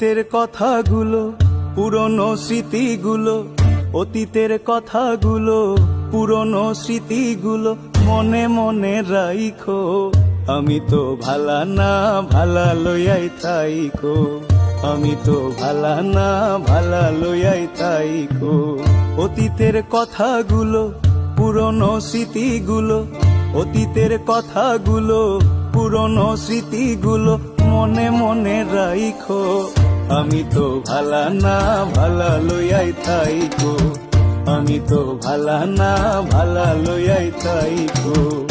অতীতের কথাগুলো, পুরনো স্মৃতিগুলো, অতীতের কথাগুলো, পুরনো স্মৃতিগুলো মনে মনে রাইখো। আমি তো ভালা না, ভালা লইয়াই থাইকো। আমি তো ভালা না, ভালা লইয়াই থাইকো। অতীতের কথাগুলো, পুরনো স্মৃতিগুলো, অতীতের কথাগুলো, পুরনো স্মৃতিগুলো মনে মনে রাইখো। আমি তো ভালা না, ভালা লইয়াই থাইকো। আমি তো ভালা না, ভালা লইয়াই থাইকো।